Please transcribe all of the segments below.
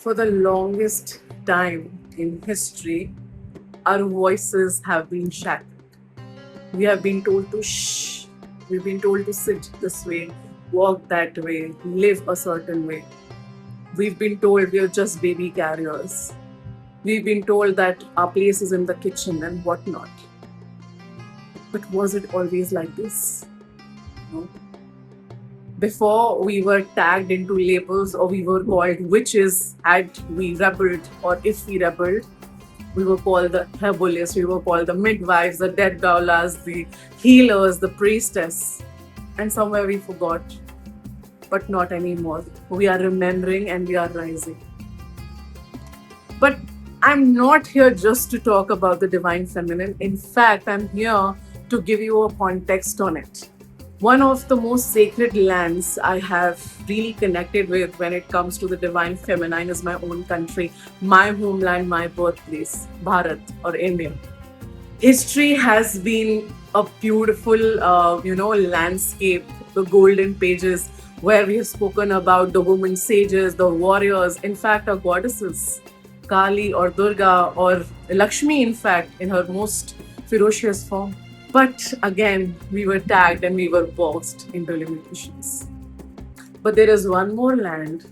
For the longest time in history, our voices have been shackled. We have been told to shh. We've been told to sit this way, walk that way, live a certain way. We've been told we are just baby carriers. We've been told that our place is in the kitchen and whatnot. But was it always like this? No. Before we were tagged into labels or we were called witches had we rebelled or if we rebelled, we were called the herbalists, we were called the midwives, the dead doulas, the healers, the priestess. And somewhere we forgot, but not anymore. We are remembering and we are rising. But I'm not here just to talk about the divine feminine. In fact, I'm here to give you a context on it. One of the most sacred lands I have really connected with when it comes to the divine feminine is my own country, my homeland, my birthplace, Bharat or India. History has been a beautiful, landscape, the golden pages where we have spoken about the women sages, the warriors, in fact, our goddesses, Kali or Durga or Lakshmi, in fact, in her most ferocious form. But again, we were tagged and we were boxed into limitations. But there is one more land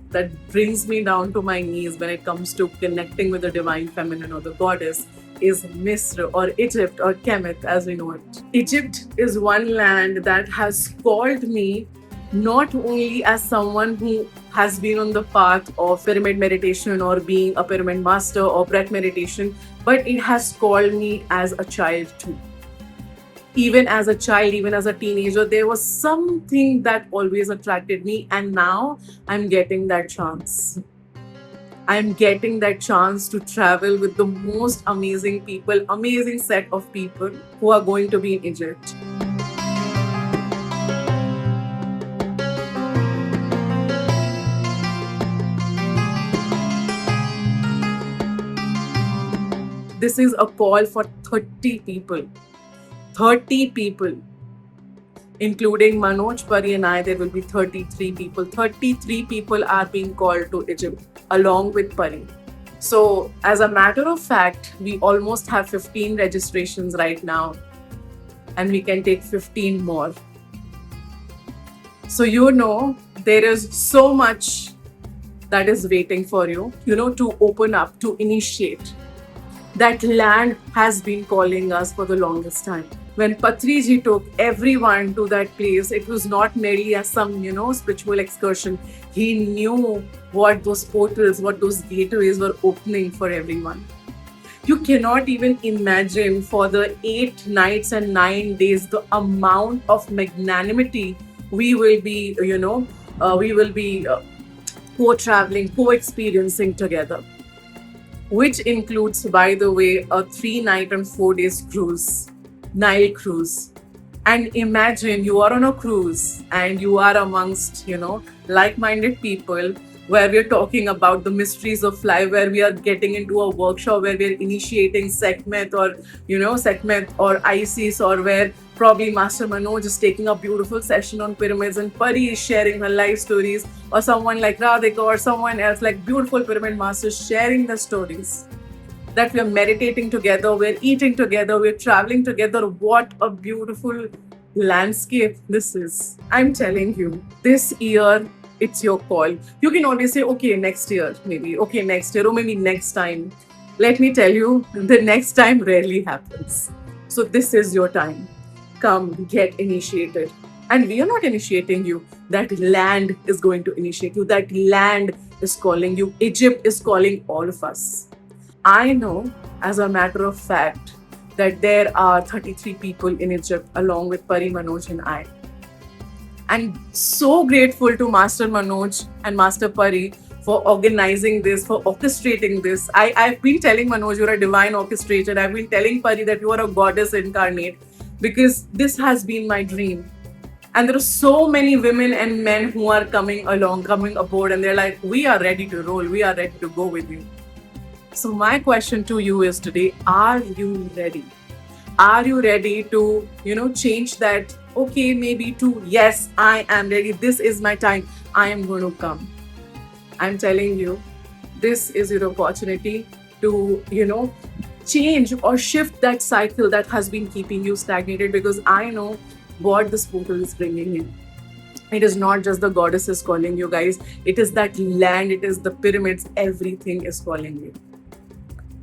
that brings me down to my knees when it comes to connecting with the divine feminine or the goddess is Misr or Egypt or Kemet as we know it. Egypt is one land that has called me not only as someone who has been on the path of pyramid meditation or being a pyramid master or breath meditation, but it has called me as a child too. Even as a child, even as a teenager, there was something that always attracted me, and now I'm getting that chance. I'm getting that chance to travel with the most amazing people, amazing set of people who are going to be in Egypt. This is a call for 30 people. 30 people, including Manoj, Pari, and I, there will be 33 people. 33 people are being called to Egypt along with Pari. So, as a matter of fact, we almost have 15 registrations right now, and we can take 15 more. So, there is so much that is waiting for you, to open up, to initiate. That land has been calling us for the longest time. When Patriji took everyone to that place, it was not merely as some, spiritual excursion. He knew what those portals, what those gateways were opening for everyone. You cannot even imagine for the 8 nights and 9 days, the amount of magnanimity we will be, co-traveling, co-experiencing together. Which includes, by the way, a 3-night and 4 days cruise, Nile cruise. And imagine you are on a cruise and you are amongst, like-minded people where we're talking about the mysteries of life, where we are getting into a workshop where we're initiating Sekhmet or ISIS, or where probably Master Manoj is taking a beautiful session on pyramids and Pari is sharing her life stories, or someone like Radhika or someone else like beautiful pyramid masters sharing their stories. That we are meditating together, we're eating together, we're traveling together. What a beautiful landscape this is. I'm telling you, this year, it's your call. You can always say, okay, next year, maybe, okay, next year, or maybe next time. Let me tell you, the next time rarely happens. So this is your time. Come, get initiated. And we are not initiating you. That land is going to initiate you. That land is calling you. Egypt is calling all of us. I know, as a matter of fact, that there are 33 people in Egypt along with Pari, Manoj, and I. I'm so grateful to Master Manoj and Master Pari for organizing this, for orchestrating this. I've been telling Manoj, you're a divine orchestrator. I've been telling Pari that you are a goddess incarnate, because this has been my dream. And there are so many women and men who are coming aboard, and they're like, we are ready to roll. We are ready to go with you. So my question to you is today, are you ready? Are you ready to, change that, okay, maybe to, yes, I am ready. This is my time. I am going to come. I'm telling you, this is your opportunity to, change or shift that cycle that has been keeping you stagnated, because I know what this portal is bringing in. It is not just the goddesses calling you, guys. It is that land, it is the pyramids, everything is calling you.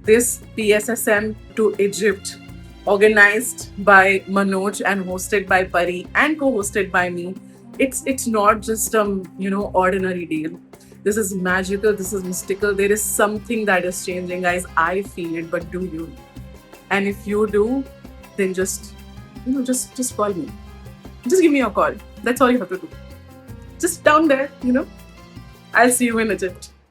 This PSSM to Egypt, organized by Manoj and hosted by Pari and co-hosted by me, it's not just ordinary deal. This is magical, this is mystical. There is something that is changing, guys. I feel it, but do you? And if you do, then just call me. Just give me a call. That's all you have to do. Just down there, I'll see you in Egypt.